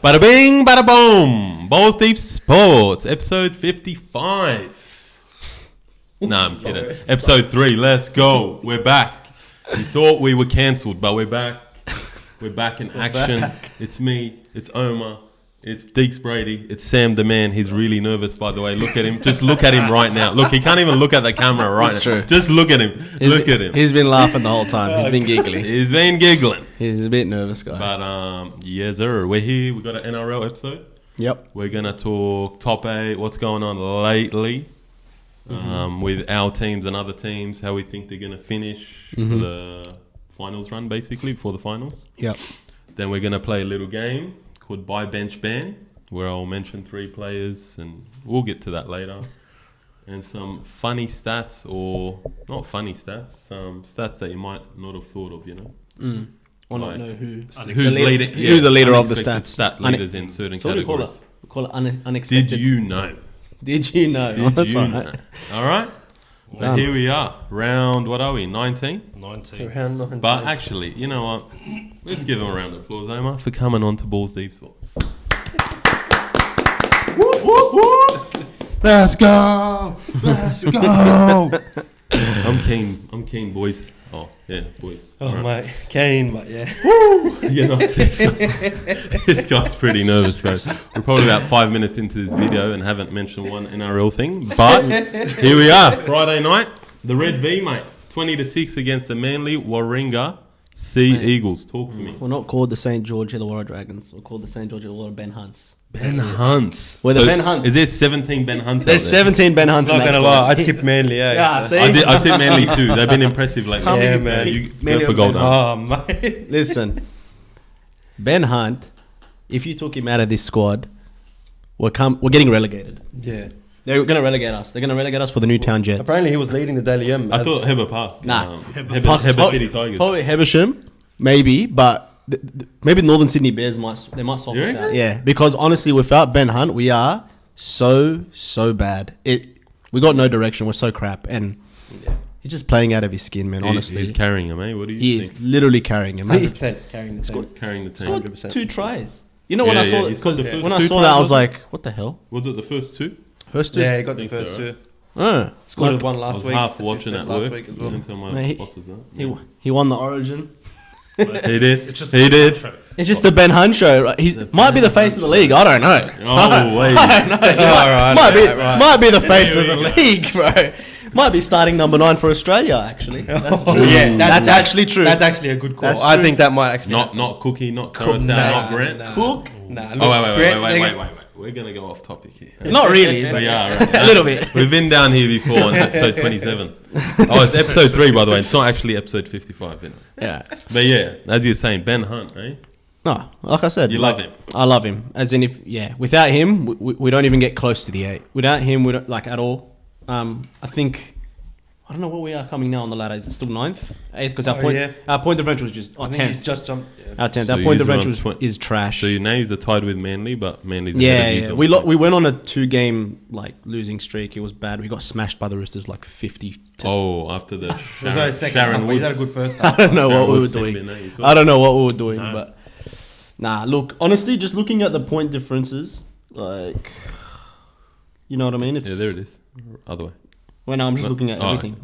Bada bing, bada boom. Balls Deep Sports, episode 55. No, I'm kidding. Episode 3, let's go. We're back. We thought we were cancelled, but we're back. We're back in action. It's me, it's Omar, it's Deeks Brady, it's Sam the man. He's really nervous, by the way. Look at him. Just look at him right now. Look, he can't even look at the camera right now. True. Just look at him. Look at him. He's been laughing the whole time. He's been giggling. He's been giggling. He's a bit nervous, guy. But, yes, sir. We're here. We got an NRL episode. Yep. We're going to talk top 8, what's going on lately with our teams and other teams, how we think they're going to finish for the finals run, basically, before the finals. Yep. Then we're going to play a little game called Buy Bench Ban, where I'll mention 3 players, and we'll get to that later. And some funny stats, or not funny stats, some stats that you might not have thought of, you know. Or like, not know who's the leader of the stats. Stat leaders in certain categories. We call it unexpected. Did you know? Did you know? Did That's you all know? right. All right. But here we are. Round, what are we, 19? 19. Round 19. But actually, you know what? Let's give him a round of applause, Omar, for coming on to Balls Deep Sports. Whoop, whoop, whoop. Let's go! Let's go! I'm keen, boys. Oh, yeah, boys. Oh, right. mate. Kane, but yeah. You know, this guy's pretty nervous, guys. We're probably about 5 minutes into this video and haven't mentioned one NRL thing. But here we are, Friday night. The Red V, mate. 20-6 against the Manly Warringah Sea Eagles. Talk to me. We're not called the St. George Illawarra Dragons. We're called the St. George Illawarra Ben Hunts. Ben Hunts. We're the Ben Hunts. Is there 17 Ben Hunts There's out there? 17 Ben Hunts. Not going to lie, I tipped Manly, Yeah, see? I tipped Manly too. They've been impressive lately. Yeah, man. You Manly go for gold. Oh, mate. Listen, Ben Hunt, if you took him out of this squad, we're getting relegated. Yeah. They're going to relegate us. They're going to relegate us for the Newtown Jets. Apparently, he was leading the Daily M. I thought Heber Park. Nah. Heber City Tigers. Probably Hebersham, maybe, but maybe Northern Sydney Bears might swap us out. Yeah, because honestly, without Ben Hunt, we are so bad. We got no direction. We're so crap, and he's just playing out of his skin, man. Honestly, he's carrying him, eh? What do you think? He is literally carrying him. 100% carrying the team. Carrying the team. Scored 100%. 2 tries. You know when I saw he's because got the first when I two saw that, tries, I was wasn't like, what the hell? Was it the first 2? First 2. Yeah, he got the Think so, first right? 2. Scored Like, one I last was week. half watching at last work. week as well. Until my Mate, bosses know. he won the Origin. He did. It's just He did. It's just the Ben Hunt show. Right? He might be the face of the league. I don't know. Oh, wait. I don't know. Might be the face of the league, bro. Might be starting number 9 for Australia. Actually, that's true. Yeah, that's actually true. That's actually a good call. That's I true. think that might actually Not Cookie, not Curacao, not Grant. Cook? Nah, Oh, Grant, wait. We're going to go off topic here. Not really, but We are, right? a little bit. We've been down here before on episode 27. Oh, it's episode 3, by the way. It's not actually episode 55, you know. Yeah. But yeah, as you're saying, Ben Hunt, eh? No, like I said, You love him. I love him. As in, without him, we don't even get close to the 8. Without him, we don't at all. I think. I don't know what we are coming now on the ladder. Is it still 9th? 8th? Because our point differential is just 10th. He's just jumped. Yeah. Our 10th. So Our point you're differential on is trash. So you now you're tied with Manly, but Manly's ahead of you. We went on a 2-game losing streak. It was bad. We got smashed by the Roosters 50. After the Sharon Woods. He had a good first half. I don't know Sharon what we were Woods doing. sent me, you saw I don't know what we were doing, No. but nah. Look, honestly, just looking at the point differences, you know what I mean? It's Yeah, there it is. Other way. When I'm just looking at everything,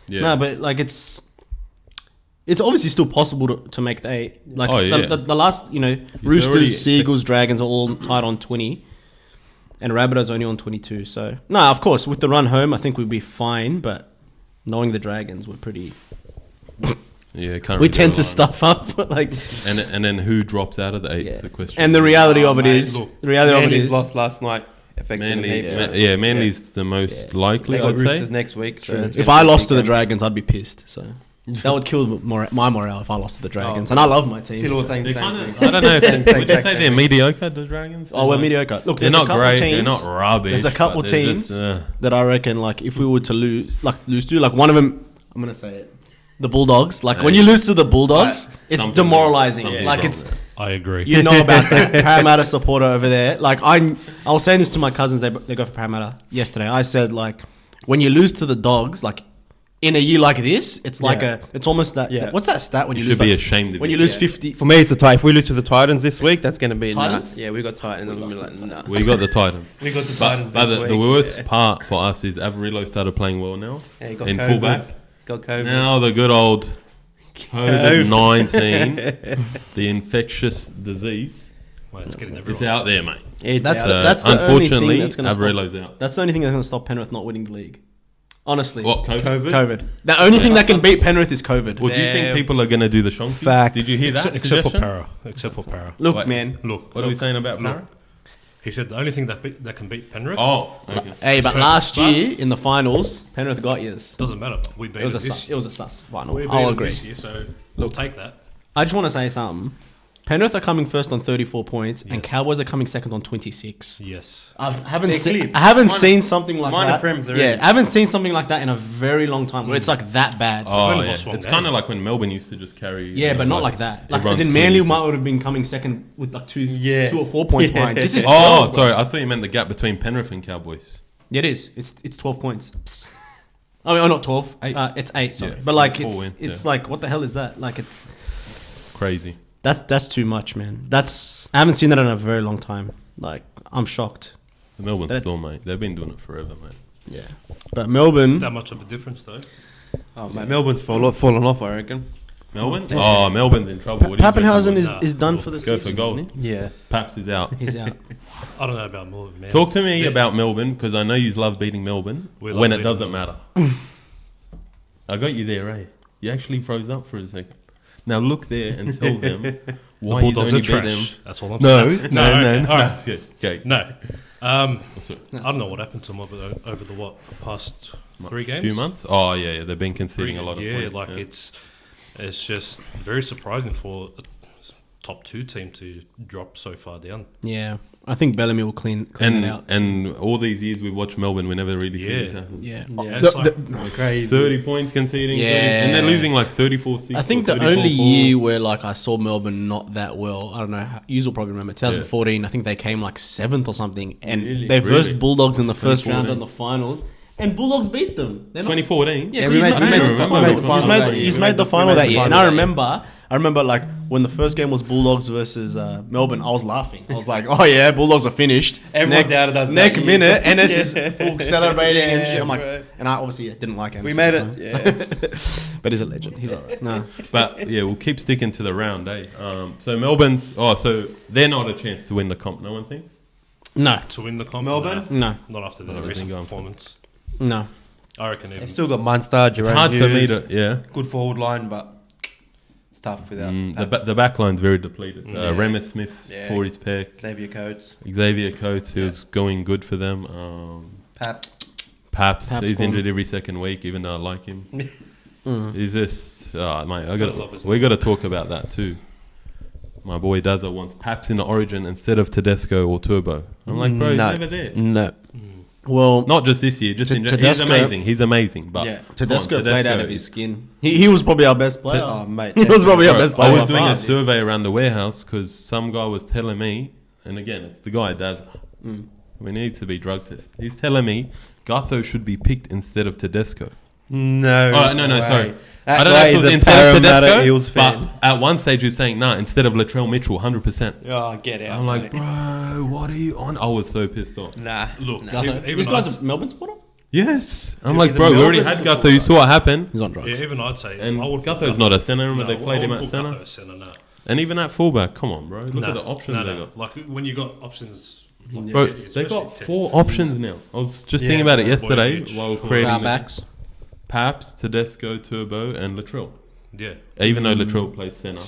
Yeah. no, but it's obviously still possible to make the 8. The last, already- Roosters, Seagulls, Dragons are all tied on 20, and Rabbitohs only on 22. So no, of course, with the run home, I think we'd be fine. But knowing the Dragons, we're pretty. Yeah, can't We really tend go to line. stuff up, And then who drops out of the 8 is the question. And the reality of it is, Manly's lost last night. Manly's the most likely, They got I'd Roosters say. next week. So it's if gonna I be a lost big to the game. Dragons, I'd be pissed. So that would kill my morale if I lost to the Dragons, and I love my team. Still all so- saying the They're same kind thing. of, I don't know if Same would you say thing. they're mediocre, the Dragons? Oh, we're mediocre. Look, They're there's not a couple great. teams. They're not rubbish. There's a couple but they're teams just, that I reckon, if we were to lose to, one of them, I'm gonna say it, the Bulldogs. When you lose to the Bulldogs, it's something- demoralizing. something's Like wrong it's, there. I agree. you know about that Parramatta supporter over there. I was saying this to my cousins. They go for Parramatta yesterday. I said when you lose to the Dogs, in a year like this, it's like it's almost that. Yeah. What's that stat when You you should lose? be Like, ashamed of when you it. lose Yeah. 50. For me, it's the If we lose to the Titans this week, that's going to be Titans? nuts. Yeah, we got Titans. And we're like, nuts. We got the Titans. We got the But, Titans but this the week. worst Yeah. part for us is Averillo started playing well now. Yeah, he got in COVID. fullback. Got COVID. Now the good old COVID-19, the infectious disease, Well, it's getting it's everyone. out there, mate. It's That's out. the- that's the only thing unfortunately, that's gonna stop- Averillo's out. That's the only thing that's going to stop Penrith not winning the league. Honestly, What, COVID? COVID. The only thing that can beat Penrith is COVID. Well, do you think people are going to do the shonky? Facts. Did you hear that Except for suggestion? Para. Except for Para. Look, Wait. man. Look. What are we saying about Look. Para? He said the only thing that can beat Penrith Oh, okay. Hey, but But- last year in the finals, Penrith got yours. doesn't matter. But we beat It was a this. sus, it was a sus final. We beat I'll it agree. this year, so we'll take that. I just want to say something. Penrith are coming first on 34 points, and Yes. Cowboys are coming second on 26. Yes. I haven't They're seen. clear. I haven't Minor- seen something like minor that. prems already. Yeah, I haven't seen something like that in a very long time. Where it's like that bad. Oh, only yeah. lost one It's game. kind of like when Melbourne used to just carry. Yeah, but not like that. Like as everyone's in Manly clean. might have been coming second with like two Yeah. 2 or 4 points Yeah. behind. This is 12, Oh, bro. sorry. I thought you meant the gap between Penrith and Cowboys. Yeah, it is. It's 12 points. I mean, oh, not 12. 8. It's 8. Sorry, Yeah, but like four it's win, it's yeah. like what the hell is that? Like it's Crazy. that's too much, man. I haven't seen that in a very long time. Like I'm shocked. The Melbourne That's- Storm, mate. They've been doing it forever, mate. Yeah, but Melbourne. That much of a difference, though. Oh, mate, Melbourne's fallen off, I reckon. Melbourne? Oh, Melbourne's in trouble. What do you think? Pappenhausen Nah, is done for the Go season. for gold. isn't Yeah. Paps is out. he? He's out. I don't know about Melbourne, man. Talk to me Yeah. about Melbourne because I know you love beating Melbourne We love when it beating doesn't matter. I got you there, eh? You actually froze up for a second. Now look there and tell them The why you Bulldogs only are beat trash. them. That's all I'm No, saying. no, okay, no. all right. Good. Okay. No. What's it? I don't know what happened to them over the past 3 games. Few months? Oh yeah, they've been Three conceding a lot of yeah, points. like it's just very surprising for a top 2 team to drop so far down. Yeah, I think Bellamy will clean and it out. and all these years we watched Melbourne, we never really see Yeah. this happen. Yeah, Yeah. It's like- It's crazy. 30 points conceding, Yeah. 30, and they're losing like 34-6. I think or the only 34-4. year where like I saw Melbourne not that well, I don't know, you will probably remember 2014. I think they came like 7th or something, and Really? they versed Really? Bulldogs in the first round 2014. in the finals, and Bulldogs beat them. They're not, 2014. yeah, Yeah, 'cause we he's made- made, we he's made made the the final final. that He's year. made, We made he's the- made the we final made that the year, and final I that remember like when the first game was Bulldogs versus Melbourne, I was laughing. I was like, "Oh yeah, Bulldogs are finished." Everyone doubted us that Next year. minute, NS Yeah. is full celebrating and shit. I'm like, bro. and I obviously didn't like NS. We at made the it. time. Yeah. But he's a legend. He's nah. But yeah, we'll keep sticking to the round, eh? So Melbourne's. Oh, so they're not a chance to win the comp. No one thinks. No, To win the comp, Melbourne? nah, no, not after No, their I recent think I'm- performance. no. I reckon They've even still got Munster, It's Jerome hard for me Hughes, to. Yeah. good forward line, but it's tough without The back line's very depleted. Yeah. Remus Smith Yeah. tore his pec. Xavier Coates, Xavier Coates, who was going good for them. Pap. Paps, Paps he's form. injured every second week, even though I like him. Mm. He's just, mate, love his we got to talk about that too. My boy Dazza wants Paps in the Origin instead of Tedesco or Turbo. I'm like, bro, he's No. never there. No. Well, Not just this year, just in general. He's Tedesco- amazing. He's amazing, but Yeah. Tedesco come on, played out of his skin. He was probably our best player. Oh, mate. He was probably our Bro, best I player. was by doing far. a survey around the warehouse because some guy was telling me, and again, it's the guy Dazza. We need to be drug tested. He's telling me Gutho should be picked instead of Tedesco. No. Oh, no, way. sorry. That I don't know guy if it is was a instead of Parramatta Tedesco, Eels but fan. at one stage he was saying, nah, instead of Latrell Mitchell, 100%. Oh, get out. I'm like, mate. bro, what are you on? I was so pissed off. Nah. look. Nah. Even This guy's I'd, a Melbourne supporter? Yes. I'm He's like, a bro, we already Melbourne had Gutho. You saw what happened. He's on drugs. yeah, even I'd say And I would put Gutho's not a centre. Remember they No, played I him would at put centre? Gutho centre, no. And even at fullback, come on, bro. Look Nah, at the options no, they no. got. Like when you got options, like Bro, Teddy, they got especially 4 options now. I was just Yeah, thinking about it Boy yesterday Mitch, while we were full creating the backs. Paps, Tedesco, Turbo, and Latrell. Yeah, Even though Latrell plays centre.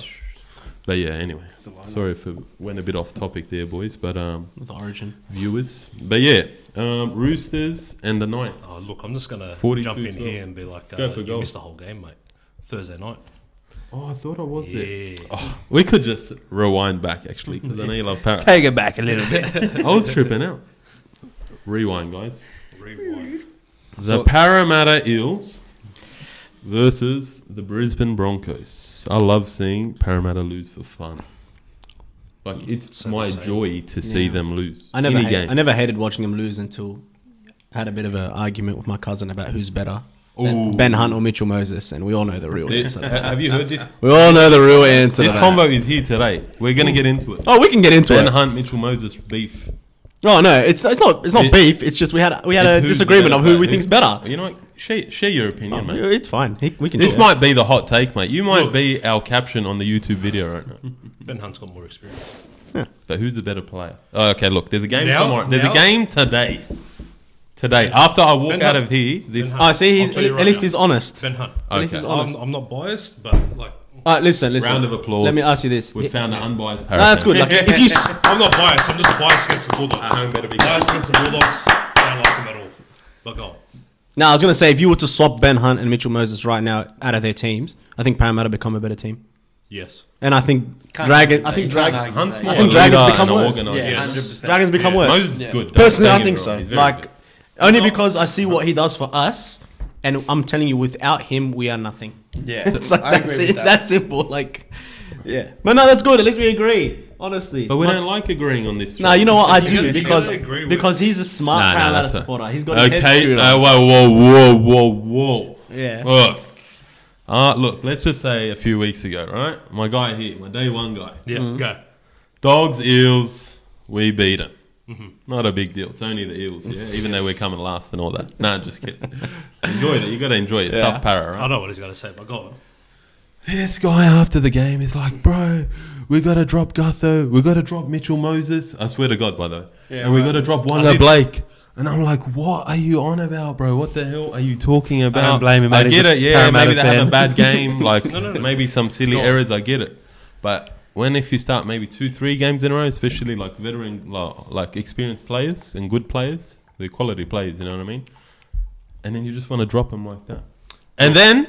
But yeah, anyway. Sorry if it went a bit off topic there, boys. But With Origin. viewers. But yeah, Roosters and the Knights. oh, look, I'm just gonna 42 jump in 12. here and be like, Go for you goal. missed the whole game, mate. Thursday night. Oh, I thought I was there. Yeah. Oh, we could just rewind back actually because I know you love Parrot. Take it back a little bit. I was tripping out. Rewind, guys. Rewind. The So- Parramatta Eels versus the Brisbane Broncos. I love seeing Parramatta lose for fun. Like it's So my the same. joy to see Yeah. them lose. I never, Any game. I never hated watching him lose until I had a bit of an argument with my cousin about who's better. Ooh. Ben Hunt or Mitchell Moses, and we all know the real answer. to that. Have you heard this? We all know the real answer. This to that. combo is here today. We're gonna get into it. Oh, we can get into Ben it. Hunt, Mitchell Moses beef. Oh no, it's not beef. It's just we had It's a who's disagreement better, of who but we think's better. You know what? Share your opinion, mate. It's fine. We can. This share. might be the hot take, mate. You might be our caption on the YouTube video right now. Ben Hunt's got more experience. But who's the better player? Oh, okay, look, there's a game Now? tomorrow. There's Now? a game today. Today, after I walk Ben out Hunt. of here, this. Ben Hunt. Oh, see, I'll tell you at right least now. he's honest. Ben Hunt. At least Okay. he's honest. I'm not biased, but like Listen. Round of applause. Let me ask you this. We've found an unbiased No, parapet. that's good. Like if you. I'm not biased. I'm just biased against the Bulldogs. At home better be biased against the Bulldogs. I don't like them at all. But go on. Now I was gonna say if you were to swap Ben Hunt and Mitchell Moses right now out of their teams, I think Parramatta become a better team. Yes. And I think Can't Dragon. argue I think that. You can't Dragon. argue Hunt's that. more I think a Dragons leader become and an worse. organiser. Yeah, Yes. 100%. Dragons become Yeah. worse. Moses is Yeah. good. Personally, Don't I get think me so. wrong, he's very Like good. only because I see what he does for us, and I'm telling you, without him, we are nothing. Yeah, It's like I that's agree it. with It's that simple. Like, yeah. But no, that's good. At least we agree. Honestly. But we Like- don't like agreeing on this. No, you know what? I You do gotta- you because gotta agree with- because he's a smart Nah, Parramatta that's a- supporter. He's got his head Okay. screwed on. Whoa. Yeah. Look. Look, let's just say a few weeks ago, right? My guy here, my day one guy. Yeah. Go. Dogs, Eels, we beat them. Mm-hmm. Not a big deal. It's only the Eels, yeah? Even though we're coming last and all that. Nah, just kidding. Enjoy it. You got to enjoy it. Yeah. Stuff para, I right? know what he's going to say, but go on. This guy after the game is like, bro, we got to drop Gutho. We got to drop Mitchell Moses. I swear to God, by the way. Yeah, and we right. got to drop I Wanga did- Blake. And I'm like, what are you on about, bro? What the hell are you talking about? don't blame him, I mate. get He's it, a yeah. Parramatta Maybe they had a fan. bad game, like No. maybe some silly Go on. errors. I get it, but if you start maybe 2-3 games in a row, especially like veteran, like experienced players and good players, the quality players, you know what I mean? And then you just want to drop them like that. And then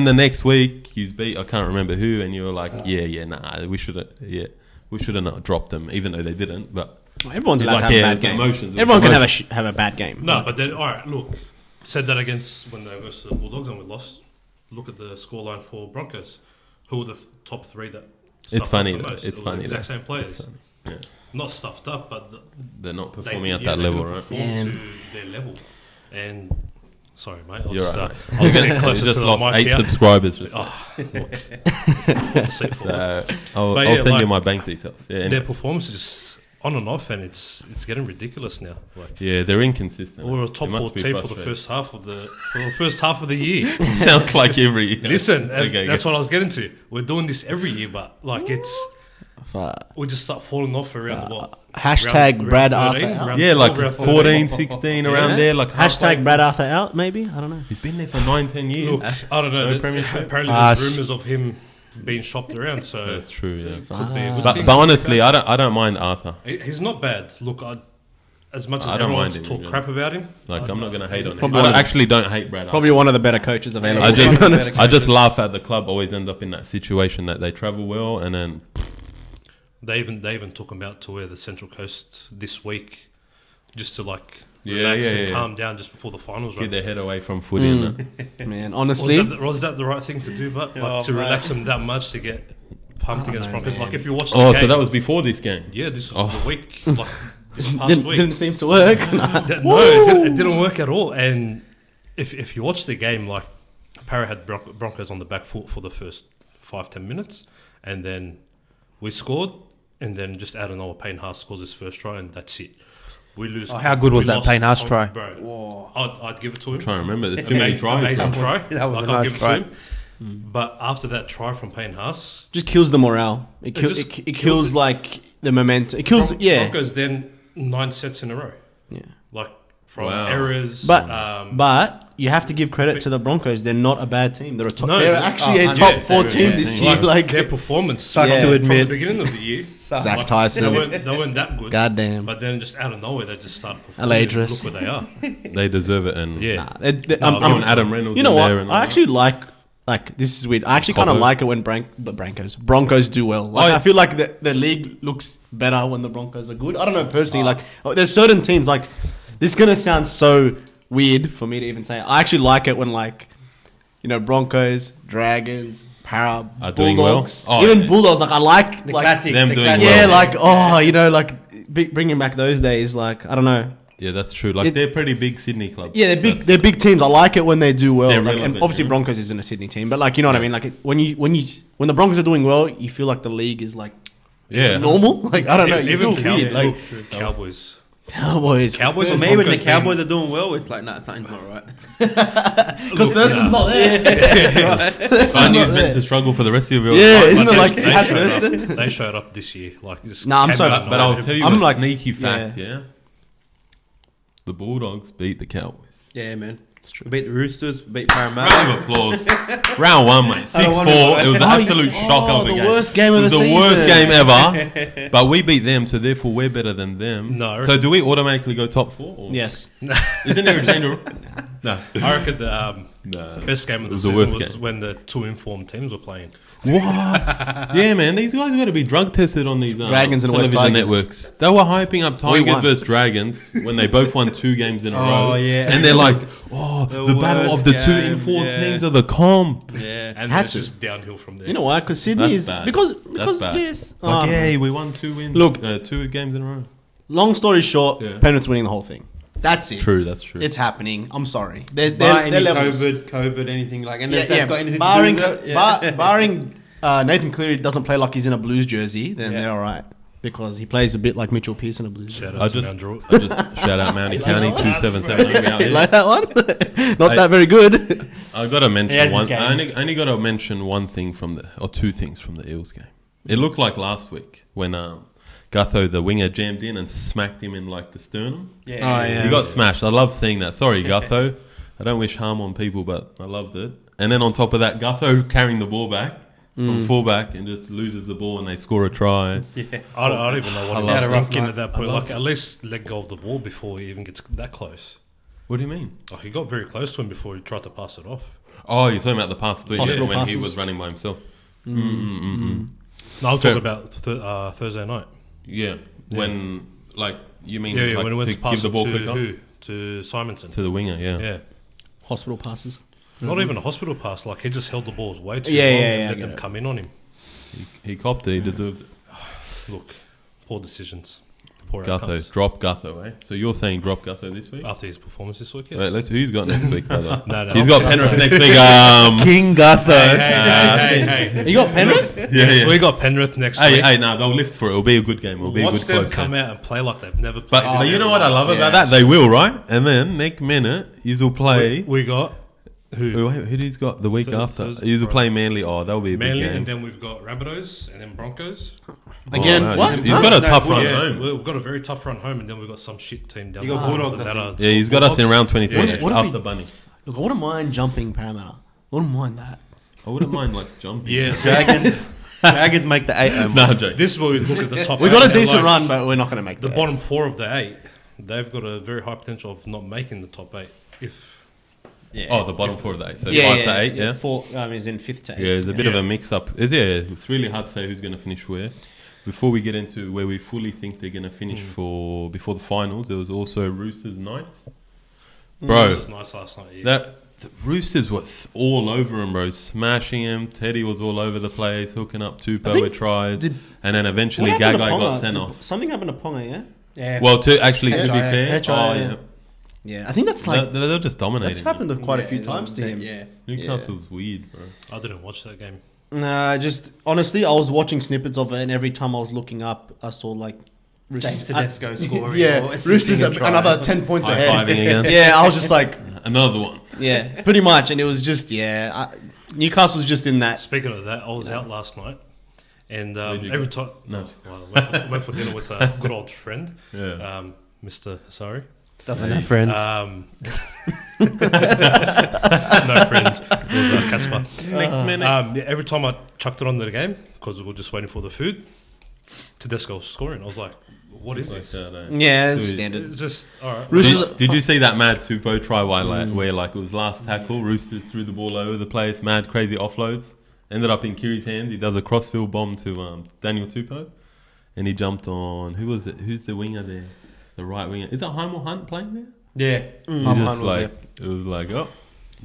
the next week you beat I can't remember who, and you were like, we should have not dropped them, even though they didn't, but. Everyone's It's allowed like, to have yeah, a bad it's the game. emotions. Everyone can Emotions. have a bad game. No, but then, all right, look. Said that against when they versus the Bulldogs and we lost. Look at the scoreline for Broncos. Who were the top three that stuffed funny up the though. most? It's It was funny the exact though. same players. Yeah. Not stuffed up, but They're not they performing at yeah, that they level, couldn't right? perform Yeah. to their level. And sorry, mate. I'll You're just, right. I'll just get You closer just to the lost mic 8 here. subscribers. Just Oh, look. Deceitful. I'll But yeah, send you like, my bank details. Yeah, Their anyway. performance is on and off, and it's getting ridiculous now. Like Yeah, they're inconsistent. we're a top It must 4 be team for the frustrating. first half of the year. Sounds like every year. Listen, and Okay, that's what I was getting to. We're doing this every year, but like Fuck. we just start falling off around the what? Hashtag Round Brad 13, Arthur out. round Yeah, 12, like round 14, 13. 16, Yeah. around there. Like halfway. Hashtag Brad Arthur out, maybe? I don't know. He's been there for 9-10 years. Look, I don't know. No that- premiership? apparently, Ah, there's rumors of him being shopped around, so That's true. Yeah. could be a good But, thing. but honestly, I don't mind Arthur. He's not bad. Look, as much as I don't everyone mind wants to him, talk yeah. crap about him, Like I'm not gonna hate on him. Probably I one of the- actually don't hate Brad. Probably one of the better coaches available. I to be just honest. I just laugh at the club always end up in that situation that they travel well and then they even took him out to where the Central Coast this week, just to like Yeah, relax yeah, and yeah. calm down just before the finals. get Right? their head away from footy and that. Man, honestly, Was that the right thing to do? But like, Oh, to man. relax him that much to get pumped against know, Broncos. man. Like if you watch the Oh, game, so that was before this game. yeah, this was Oh. the week, like this past didn't, week. didn't seem to work. No, it didn't work at all. And if you watch the game, like Parra had Broncos on the back foot for the first 5-10 minutes, and then we scored, and then just out of nowhere, Payne Haas scores his first try, and that's it. We lose. Oh, how good was we that lost- Payne Haas oh, try? bro? Whoa. I'd give it to him. I'm trying to remember. There's too many tries. Amazing bro. try. That was Like, a I'll nice give it try. to him. But after that try from Payne Haas, Just kills the morale. It just kills killed like the momentum. It kills, yeah. Broncos then 9 sets in a row, Yeah. like from Wow. errors. But you have to give credit to the Broncos. They're not a bad team. They're a top. No, they're they're- actually a oh, top yeah, 4 they're a team good this team. year. Like their performance Sucks Yeah. to from admit. the beginning of the year. Zach Like, Tyson. They weren't that good. Goddamn. But then just out of nowhere, they just started performing. Aladris. Look where they are. They deserve it. And Yeah. Nah, No, throwing Adam Reynolds. you know in what? there and all I that. actually like this is weird. I actually kind of Cobbo. like it when Broncos do well. Like, Oh, yeah. I feel like the league looks better when the Broncos are good. I don't know personally. Like there's certain teams like this is gonna sound so weird for me to even say. I actually like it when like Broncos, Dragons, Para, Are doing well? Bulldogs, Oh, even yeah. Bulldogs. Like I like The like classic. them the doing classic. yeah, well. like bringing back those days. Like I don't know. Yeah, that's true. Like, they're pretty big Sydney clubs. Yeah, they're big teams. I like it when they do well. They're Like, and relevant, obviously yeah. Broncos isn't a Sydney team, but like, you know what I mean? Like, when the Broncos are doing well, you feel like the league is like Yeah. normal. Like, I don't know, you feel weird. Like Cowboys. Cowboys. Cowboys For and me, when the Broncos Cowboys are doing well, it's like, nah, something's not right. Because Thurston's not there. Thurston's Aren't you not meant there. to struggle for the rest of your Yeah, life? isn't it like they at showed up. Thurston? They showed up this year. Like, just Nah, I'm came so- out But I'll tell you I'm a like- sneaky fact, yeah? The Bulldogs beat the Cowboys. Yeah, man. We beat the Roosters, beat Parramatta. Round of applause. Round one, mate. I don't 6-4. wanna- It was an absolute shocker of a the game. worst game of It was the the season. worst game ever. But we beat them, so therefore we're better than them. No. So do we automatically go top 4? Or? Yes. Isn't there a change of... No. I reckon the No. best game of It the was the season worst was game. when the two informed teams were playing. What? Yeah, man. These guys got to be drug tested on these Dragons and West television Tigers. networks. They were hyping up We Tigers won. versus Dragons when they both won 2 games in a row. Oh, yeah. And they're like, oh, the battle worst of the 2 game, informed yeah. teams of the comp. Yeah. And Had it's to. just downhill from there. You know why? Because Sydney That's is bad. because That's bad. yes. Like, Oh. yeah, we won 2 wins. Look. 2 games in a row. Long story short, Yeah. Penrith's winning the whole thing. That's it. True, that's true. It's happening. I'm sorry. They're Bar any levels. COVID, anything like, and Yeah, if that's yeah. got anything Barring to do with it, yeah. barring Nathan Cleary doesn't play like he's in a Blues jersey, then Yeah. they're all right because he plays a bit like Mitchell Pearce in a Blues jersey. Shout I out to just, Mount Druitt. I just shout out Mountie County 277. out You here. like that one? Not Hey. that very good. I got to He has mention his one. games. I only got to mention one thing from the, or 2 things from the Eels game. It looked like last week when Gutho, the winger, jammed in and smacked him in like the sternum. Yeah. Oh, yeah. He got smashed. I love seeing that. Sorry, Gutho. I don't wish harm on people, but I loved it. And then on top of that, Gutho carrying the ball back from fullback and just loses the ball and they score a try. Yeah. I don't even know I what he love was it. thinking at that point. I love Like, at least let go of the ball before he even gets that close. What do you mean? Like, he got very close to him before he tried to pass it off. Oh, you're talking about the pass to Hospital when he passes. was running by himself. No, I'm Fair. talking about Thursday night. Yeah. When, like, you mean Yeah, like when he went to to pass give the it ball to quicker? who? To Simonson. To the winger, yeah. Yeah. Hospital passes. Not even a hospital pass. Like, he just held the balls way too Yeah, long yeah, and yeah, I let get them it. come in on him. He copped it. He deserved it. Look, poor decisions. Poor Gutho. outcomes. Drop Gutho, eh? So you're saying drop Gutho this week? After his performance this week, yes. Wait, who's got next week, brother? No, He's got I'll- Penrith next week. King Gutho. Hey. You got Penrith? Yeah, Yes, yeah. we got Penrith next Hey, week. hey, no, they'll lift for it. It'll be a good game. It'll be a Watch good them close come game. out and play like they've never played. But you know what I love yeah, about that? They will, right? And then next minute, you'll play. We got who? Who he's got the week after? Thursday, You'll Friday. play Manly. Oh, that'll be a Manly, big game. and then we've got Rabbitohs, and then Broncos. Again, no, what? He's got a No, tough run Yeah, home. we've got a very tough run home, and then we've got some shit team down You got the Bulldogs, that I are- Yeah, he's got us in round 23 Yeah. What if after we- Bunny. Look, I wouldn't mind jumping Parramatta. I wouldn't mind that. I wouldn't mind like jumping. Yeah, so Dragons make the 8. No, Jake. this is where we look at the top. We got a eight, and, decent like, run, but we're not going to make The that. bottom 4 of the 8, they've got a very high potential of not making the top 8. If Oh, the bottom 4 of the 8. So Yeah, 5 yeah, to 8, yeah? Four, he's in 5th to 8th. Yeah, there's a bit of Yeah. a mix-up. It's really hard to say who's going to finish where. Before we get into where we fully think they're going to finish for before the finals, there was also Roosters Knights. Bro, this was nice last night. Yeah. the Roosters were all over him, bro. Smashing him. Teddy was all over the place, hooking up Tupou with tries. did- And then eventually What happened Gagai to got Ponga? sent Did off. Something happened to Ponga, yeah? Yeah. Well, to be HIA. fair, HIA. Yeah, I think that's like they're just dominating. that's happened quite a few Yeah, times to him. Yeah. Newcastle's weird, bro. I didn't watch that game. Nah, just honestly, I was watching snippets of it, and every time I was looking up, I saw like James Tedesco scoring. Yeah, or assisting Roosters a are try. another 10 points ahead. High-fiving again. Yeah, I was just like, Another one. yeah, pretty much, and it was just Newcastle's just in that. Speaking of that, I was out last night, and Where'd you every go? time No. went for dinner with a good old friend, Yeah. Mr. Sorry. Doesn't have friends. No friends. It was Casper. Yeah, every time I chucked it on the game, because we were just waiting for the food, Tedesco was scoring. I was like, what is this? Yeah, it's Dude. standard. It's just, all right. Roosters- Did you see that mad Tupou try where like it was last tackle? Roosters threw the ball over the place, mad crazy offloads. Ended up in Kiri's hand. He does a crossfield bomb to Daniel Tupou, and he jumped on who was it? Who's the winger there? The right winger. Is that Heimel Hunt playing there? yeah. He just like it was like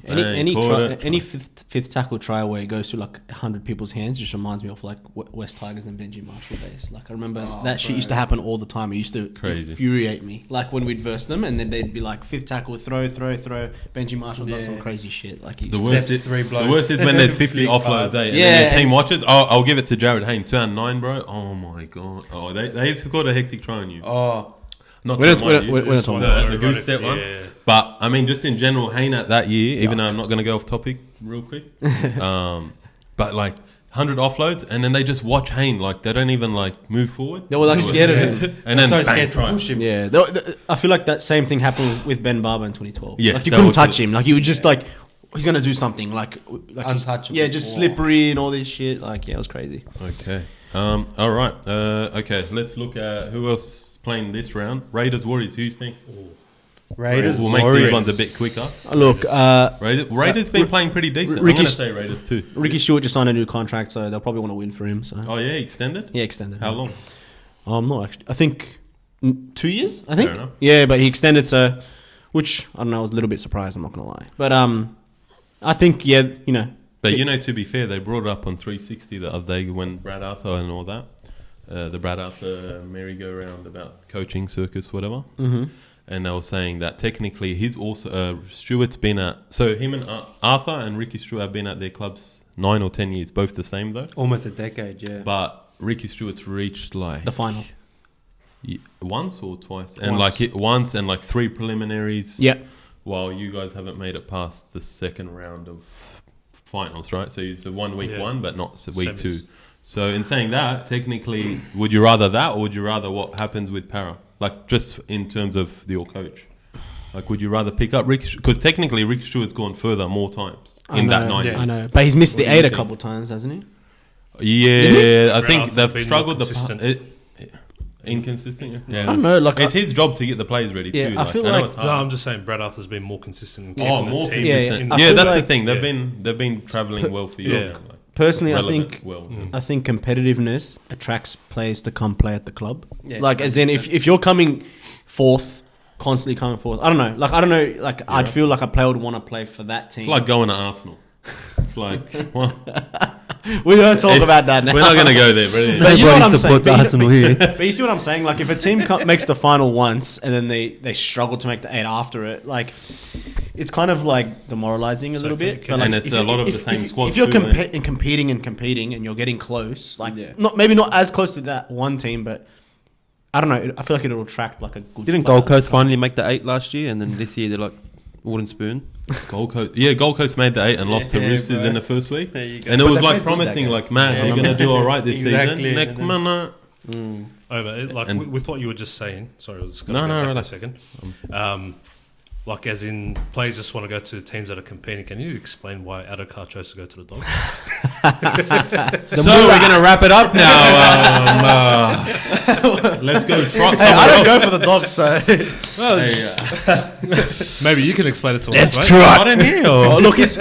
Any fifth tackle try where it goes through like 100 people's hands just reminds me of like West Tigers and Benji Marshall days. Like I remember that shit used to happen all the time. It used to infuriate me. Like when we'd verse them and then they'd be like fifth tackle, throw. Benji Marshall does some crazy shit. Like the worst is when there's 50 offloads. And then the team watches. I'll give it to Jared Hayne. 2009, bro. Oh my god. Oh, they scored a hectic try on you. Oh. Not we're talking the goose step one. Yeah. But I mean, just in general, Hayne at that year, even though I'm not going to go off topic real quick, but like 100 offloads, and then they just watch Hayne, like they don't even like move forward. They were like scared of him, and then so bang, scared to push him. Yeah, I feel like that same thing happened with Ben Barber in 2012. Yeah, like you couldn't touch him. Like you would just like he's gonna do something like untouchable. Yeah, just slippery and all this shit. Like it was crazy. Okay. All right. Okay. Let's look at who else playing this round. Raiders, Warriors. Who you think? Raiders. We'll make these ones a bit quicker. Look, Raiders been playing pretty decent. I'm going to say Raiders too. Ricky Stewart just signed a new contract, so they'll probably want to win for him. So. Oh yeah, extended. Yeah, extended. How long? Not actually. I think 2 years. I think. Fair enough. Yeah, but he extended, so which I don't know. I was a little bit surprised. I'm not going to lie, but I think But to be fair, they brought it up on 360 the other day when Brad Arthur and all that. The Brad Arthur merry-go-round about coaching circus, whatever. Mm-hmm. And they were saying that technically he's also Stewart's been at, so him and Arthur and Ricky Stewart have been at their clubs 9 or 10 years, both the same though. Almost a decade, yeah. But Ricky Stewart's reached like the final once or twice, and once and like 3 preliminaries. Yeah. While you guys haven't made it past the second round of finals, right? So it's a 1 week one, but not week 2. So in saying that, technically, would you rather that or would you rather what happens with Para? Like just in terms of your coach, like would you rather pick up Ricky? Because technically, Ricky Stewart's gone further more times that 9 years. I know, but he's missed the 8 a couple times, hasn't he? Yeah, I think Brad they've struggled. Inconsistent. Yeah, I don't know. Like it's his job to get the players ready too. I feel like it's hard. No, I'm just saying Brad Arthur's been more consistent. More team. consistent. Yeah, that's the thing. They've been traveling well for you. Yeah. Personally, I think competitiveness attracts players to come play at the club. Yeah, like, as in, if you're coming fourth, constantly coming fourth, I don't know. Like, I'd feel like a player would want to play for that team. It's like going to Arsenal. It's like, well, we don't talk about that now. We're not going to go there, bro. But you know what I'm supports saying? Arsenal here. But you see what I'm saying? Like, if a team makes the final once and then they struggle to make the 8 after it, like, it's kind of like demoralizing a little bit. But and like, it's a lot of the same squad. If you're competing and you're getting close, like maybe not as close to that one team, but I don't know. I feel like it'll attract like a good. Didn't Gold Coast finally make the 8 last year, and then this year they're like wooden spoon? Gold Coast made the 8 and lost to Roosters in the first week. There you go. And it was like promising, like, man, you're gonna do all right this season. With what you were just saying. Sorry, I was going to go back a second. Like, as in, players just want to go to teams that are competing. Can you explain why Adokar chose to go to the Dogs? So we're going to wrap it up now. Let's go. I don't go for the Dogs, so... Maybe you can explain it to us. Let's try. Not in here. Look, he's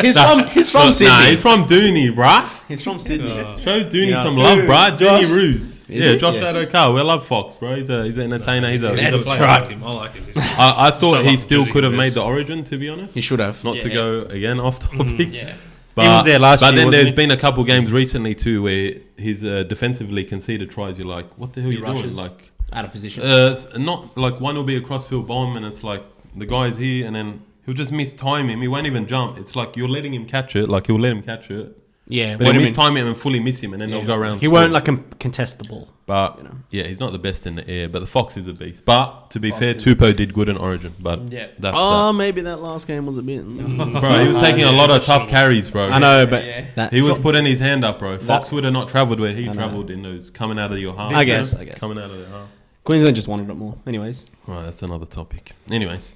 from Sydney. Nah, he's from Dooney, bruh. He's from Sydney. Show Dooney some love, bruh. Dooney Roos. Josh Yeah. Adokar. We love Fox, bro. He's an entertainer. He's a player. I like him. I thought he still could have made the Origin, to be honest. He should have. Not to go again off topic. But, He was there last year, But then wasn't there's he? been a couple games recently too where he's defensively conceded tries. You're like, what the hell are you doing? Like, out of position. not like one will be a crossfield bomb and it's like the guy's here and then he'll just mistime him. He won't even jump. It's like you're letting him catch it. Like he'll let him catch it. Yeah, But he'll mistime him and fully miss him and then they'll go around. He won't like contest the ball. But he's not the best in the air. But the Fox is a beast. But to be fair, Tupou did good in Origin. But that's that. Maybe that last game was a bit. Bro, he was taking a lot of tough carries, bro. I know, but He was putting his hand up, bro. Fox would have not travelled where he travelled in those coming out of your half. I guess. Coming out of the half. Queensland just wanted it more. Anyways, Right, that's another topic. Anyways,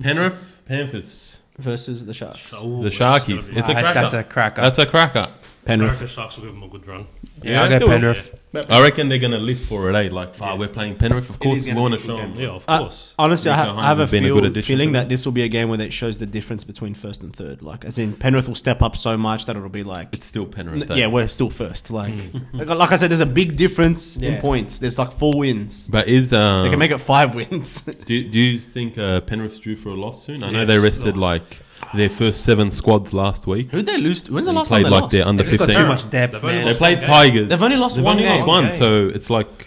Penrith Panthers versus the Sharks. the Sharkies. It's a cracker. That's a cracker. That's a cracker. Penrith. Sharks will give them a good run. I'll go Penrith. I reckon they're gonna live for it. Like, we're playing Penrith. Of course, we want to show them. Yeah, of course. Honestly, I have a been a good addition feeling to that this will be a game where it shows the difference between first and third. Like, as in, Penrith will step up so much that it'll be like, It's still Penrith. yeah, we're still first. Like I said, there's a big difference in points. There's like 4 wins. But is They can make it 5 wins. do you think Penrith's due for a loss soon? I know they rested like their first 7 squads last week. Who'd they lose to? When's the And last time played they like lost? their under They've just got 15. too much depth, They've only man. They lost played one game. Tigers. They've only lost They've one only game. lost one, game. so it's like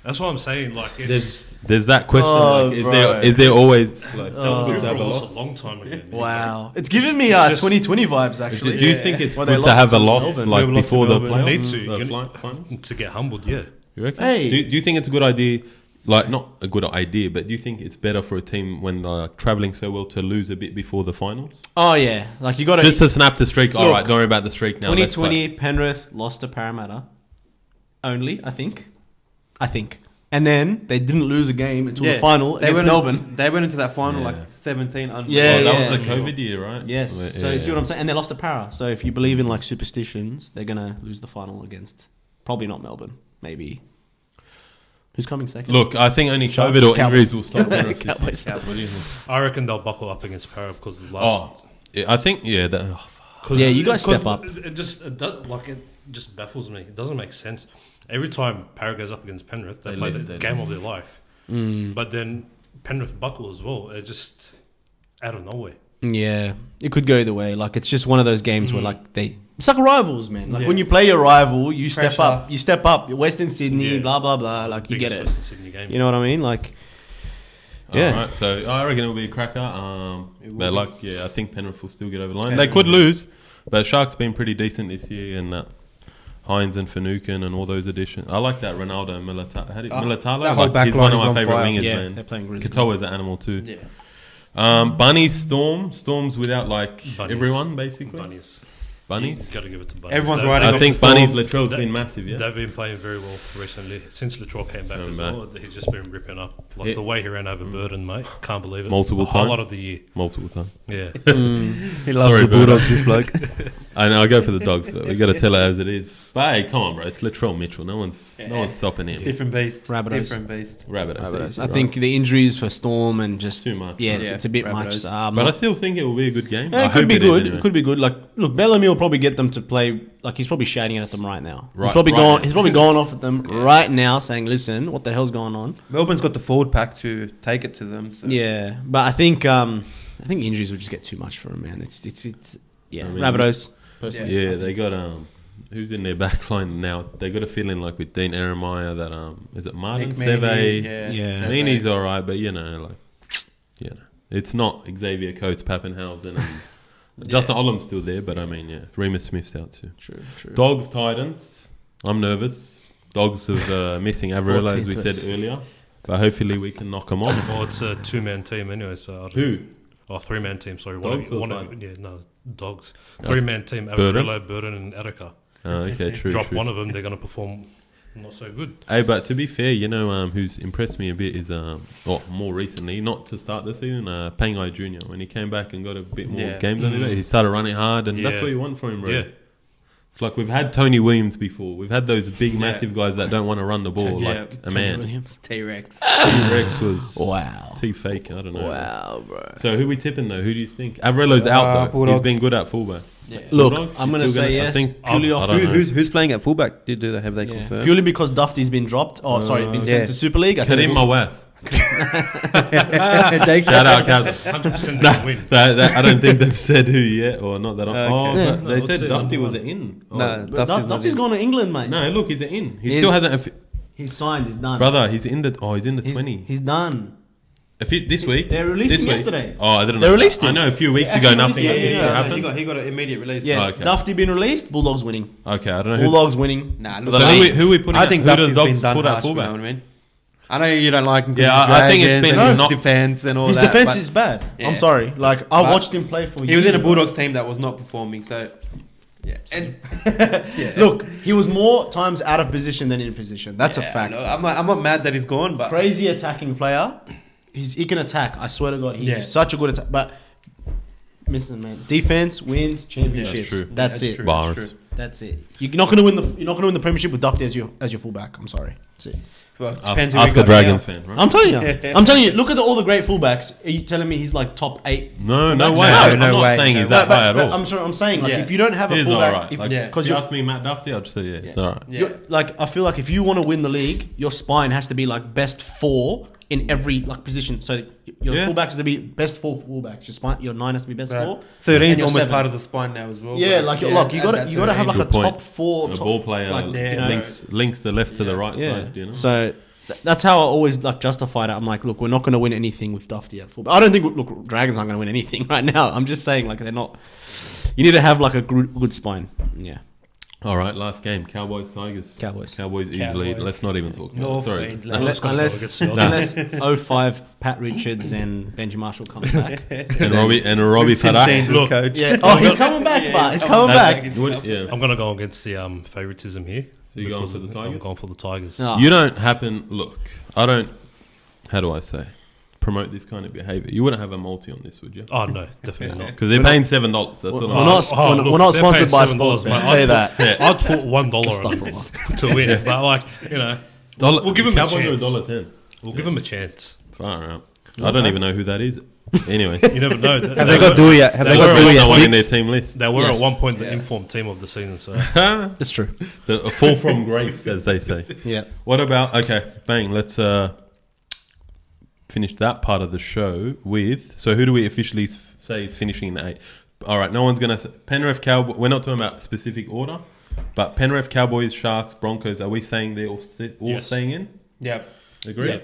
That's what I'm saying. Like, it's, there's that question. Oh, like, bro. is there always like that was due double for a double loss loss? a long time ago. Wow, it's giving me It's just- 2020 vibes Do, actually. do you think it's Well, they good to lost have a to loss Melbourne. like Melbourne lost to before the Melbourne. playoffs? Need to, the you finals? to get humbled, yeah. You reckon? Hey. Do you think it's a good idea? Like, not a good idea, but do you think it's better for a team when traveling so well to lose a bit before the finals? Oh yeah, like you got Just to snap the streak. All Look, right, don't worry about the streak now. let's 2020 play. Penrith lost to Parramatta. Only, I think. And then they didn't lose a game until the final against Melbourne. They went into that final Yeah. like 17 under. Yeah, Oh, that yeah. was the COVID year, right? Yes. Yeah, So you see yeah. what I'm saying? And they lost to Para. So if you believe in like superstitions, they're gonna lose the final against probably not Melbourne. Maybe. Who's coming second? Look, I think only Sharks, COVID or Cowboys. injuries will stop Penrith this Cowboys. year. What do you think? I reckon they'll buckle up against Para because of the last. Oh, yeah, I think that. Oh, fuck. 'Cause Yeah, you guys step up. It just baffles me. It doesn't make sense. Every time Para goes up against Penrith, they They play live the there. game of their life. But then Penrith buckle as well. It just out of nowhere. Yeah, it could go either way. Like it's just one of those games where like it's like rivals, man. Like when you play your rival, you step Pressure. up. You step up. Western Sydney, Yeah. blah blah blah. Like you get Biggest it. Western Sydney game. You know what I mean? Like yeah. All right, so I reckon it will be a cracker. But I think Penrith will still get over the line. Yeah, They it's could gonna lose, but Sharks been pretty decent this year, and Hines and Finucane and all those additions. I like that Ronaldo and Militalo. that whole Like, back he's line one of is my on favorite fire. wingers, Yeah, man. they're playing really Katoa's an animal too. Yeah. Bunnies, Storms without like Bunnies. everyone basically. Bunnies. Got to give it to Bunnies. Everyone's They- riding I off think the Bunnies Storms. Latrell's They- been massive. Yeah, They've been playing very well recently since Latrell came back Coming as back. well. He's just been ripping up. Like Yeah. the way he ran over Burden, mate. Can't believe it. Multiple A whole lot times. of the year. multiple times. Yeah. He loves Sorry, the Bulldogs, this bloke. I know. I go for the Dogs, but we got to tell it as it is. But hey, come on, bro. It's Latrell Mitchell. No one's stopping him. Different beast. Rabbitohs. Different beast. Rabbitohs. I think the injuries for Storm and just Too much. Yeah, Yeah, it's a bit Rabbitohs. much. But I still think it will be a good game. Yeah, I it could hope be it is good. anyway. It could be good. Like, look, Bellamy will probably get them to play. Like, he's probably shouting it at them right now. Right- he's probably right going. now. He's probably going off at them right now, saying, "Listen, what the hell's going on?" Melbourne's got the forward pack to take it to them. So. Yeah, but I think injuries would just get too much for him, man. It's yeah, I mean, Rabbitohs. Personally, Yeah, I they think. got who's in their back line now? They got a feeling like with Dean Eremaya that is it Martin Nick Seve? Meaney, Yeah. Seve. Meaney's all right, but it's not Xavier Coates, Pappenhausen, and Justin Olam's still there. But I mean, Remus Smith's out too. True. Dogs, Titans. I'm nervous. Dogs of missing Avril, as we said 14th. earlier. But hopefully we can knock them off. Well, it's a 2-man team anyway. So I don't Who? Oh, 3-man team. Sorry, Dogs or Titans? Dogs. 3-man team. Burden? Amarillo, Burden, and Attica. Okay, true. Drop true. one of them, they're going to perform not so good. Hey, but to be fair, who's impressed me a bit is, or more recently, not to start the season, Pangai Jr. When he came back and got a bit more games under it, he started running hard, and that's Yeah. what you want from him, bro. Yeah. It's like we've had Tony Williams before. We've had those big, massive guys that don't want to run the ball like a man. Williams. T-Rex. T-Rex was Wow. too fake. I don't know. Wow, bro. So who we tipping though? Who do you think? Avrilo's out though. Bulldogs. He's been good at fullback. Yeah. Look, Bulldogs, I'm he's gonna still say I yes. think Purely I off. don't know. Who's playing at fullback? Did they have they Yeah. confirmed? Purely because Dufty's been dropped. Oh, sorry, been sent Yeah. to Super League. I think Karim Mawaz. Jake. Shout out, Kaz. 100% going to win. I don't think they've said who yet, or not that. Okay. Yeah. But they said Dufty was an in. No, But Dufty's gone to England, mate. No, look, he's an in. He He still is- hasn't. He's signed. He's done. Brother, he's in the 20. He's done. This week. They released This him week? yesterday. Oh, I didn't They know. released that. him. I know a few weeks They ago actually nothing released him. Yeah. He got an immediate release. Yeah, Okay. Dufty been released. Bulldogs winning. Okay, I don't know who. Bulldogs winning. Nah, So who we putting? I think who does Dufty's Dogs been done put at harsh, you know fullback? what I mean? I know you don't like him. 'cause Yeah, he's I think it's dragons been and not- defense and all His that. defense but is bad. Yeah. I'm sorry. Like I But watched him play for. He was in a years. Bulldogs team that was not performing. So yeah, and yeah. Look, he was more times out of position than in position. That's a Yeah, fact. no, I'm not mad that he's gone, but Crazy attacking player. He can attack. I swear to God, he's Yeah. such a good attack. But listen, man, defense wins championships. true. That's Yeah, it. true, Bars. that's true. That's it. You're not gonna win the premiership with Dufty as your fullback. I'm sorry. That's it. Well, it depends who Ask we a got Dragons now. fan, right? I'm telling you. I'm telling you. Look at all the great fullbacks. Are you telling me he's like top 8? No way. No, I'm no not way, saying no he's way. that high at all. I'm sorry. I'm saying like Yeah. if you don't have a It is fullback, alright. Like, yeah. because if you you're ask me Matt Duffy, I'd just say it's alright. Yeah. like I feel like if you want to win the league, your spine has to be like best 4 in every like position. So your Yeah. fullbacks to be best 4 fullbacks. Your 9 has to be best Right. 4. 13's And your almost 7. part of the spine now as well. Yeah, but like yeah, look, you got that's to have like a Good point. top 4 A top, ball player like, yeah, you know, links the left to the right yeah. side. You know. So that's how I always like justify it. I'm like, look, we're not going to win anything with Dufty at fullback. I don't think look, Dragons aren't going to win anything right now. I'm just saying like they're not. You need to have like a good spine. Yeah. All right, last game: Cowboys Tigers. Cowboys. easily. Cowboys. Let's not even talk about it. North Sorry. Queensland. Unless 05 Pat Richards and Benji Marshall come back. And Robbie Tim Farah. Shane's Look. coach. Yeah. Oh, he's coming back, but he's coming back. Yeah. I'm going to go against the favoritism here. So you're going because for the Tigers? I'm going for the Tigers. Oh. You don't happen. Look, I don't. How do I say? Promote this kind of behavior. You wouldn't have a multi on this, would you? Oh, no, definitely not. Because they're paying $7. That's what We're I'm not, we're not they're sponsored paying by $7, Sports, mate. man. I'll tell you that. Yeah. I'd put $1 Stop on for a it while. to win it. But, like, you know, we'll give him a Cowboys chance. are $1.10. We'll give him a chance. Far out. I don't even know who that is. Anyways, You never know. Have they got Dewey yet? Have they they were got Dewey no one in at their 6? team list. They were Yes. at one point the Yes. informed team of the season. So That's true. A fall from grace, as they say. Yeah. What about? Okay, bang. Let's finish that part of the show with. So, who do we officially say is finishing in the 8? All right, no one's gonna say Penrith Cowboys. We're not talking about specific order, but Penrith Cowboys, Sharks, Broncos. Are we saying they're all Yes. staying in? Yep. Agree. Yeah.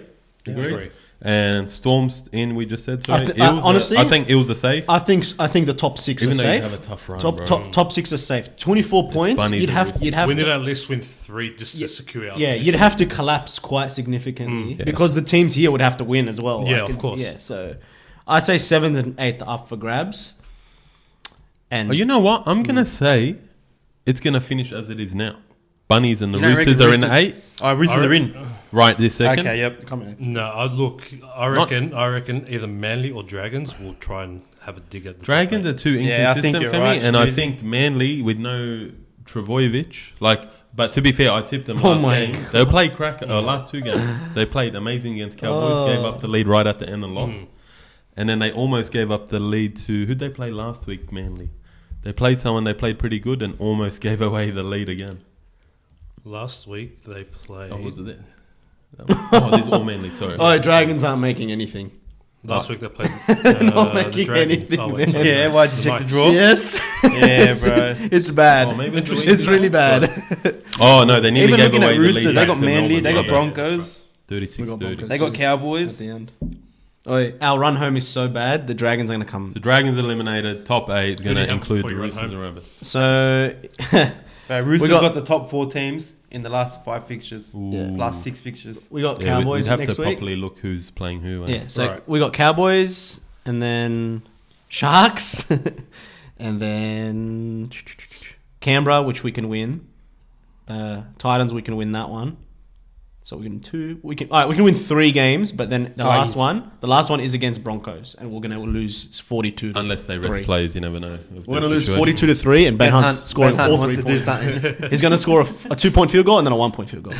Agree. And Storms in. We just said. Sorry, honestly, I think Eels are safe. I think the top 6 Even are though you safe. have a tough run, Top, bro. top 6 are safe. 24 points. bunnies You'd and have roosters. we need to, to at least win 3 just to secure our yeah, position. you'd have to collapse quite significantly Yeah. because the teams here would have to win as well. Yeah, of course. Yeah, so I say 7th and 8th are up for grabs. And Oh, you know what? I'm gonna say it's gonna finish as it is now. Bunnies and the You don't Roosters reckon are in the Roosters- 8 Oh, Roosters are in. right this second. Okay, yep. come in. No, I reckon either Manly or Dragons will try and have a dig at the Dragons top are too Yeah, I think inconsistent you're for right, me, and I Shmouzy. think Manly with no Travojevic, like. But to be fair, I tipped them Oh last my game. God. They played last 2 games. They played amazing against Cowboys. Gave up the lead right at the end and lost. And then they almost gave up the lead to who'd they play last week? Manly. They played someone they played pretty good and almost gave away the lead again. Last week they played. Oh, was it there? Oh, this is all Manly. Sorry. Oh, Dragons aren't making anything. Last week they played. Not the making Dragons. anything, Oh, wait, man. sorry, Yeah, no, why'd you the check the Knights. draw? Yes. Yeah, bro. It's bad. Oh, maybe Interesting. It's really bad. Oh no, they nearly Even gave looking away at the lead. Roosters, they back got to Manly, Melbourne. they got Yeah. Broncos, 36-30. Broncos. they got At Cowboys. the end. Oh, our run home is so bad. The Dragons are going to come. The Dragons eliminated. Top 8 is going do to you have include for the your run Roosters home? and Rabbits. So, Roosters got- got the top 4 teams in the last 5 fixtures. Yeah. Last 6 fixtures. we got Yeah, Cowboys we'd have next to week. properly look who's playing who. Yeah, so Right. we got Cowboys and then Sharks and then Canberra, which we can win. Titans, we can win that one. So we can we can win 3 games, but then the last one is against Broncos, and we're gonna lose 42. Unless they rest 3. players, you never know. We're gonna lose 42-3, and Ben Hunt's scoring Ben Hunt all wants 3 to do points. something. He's gonna score a 2-point field goal and then a 1-point field goal.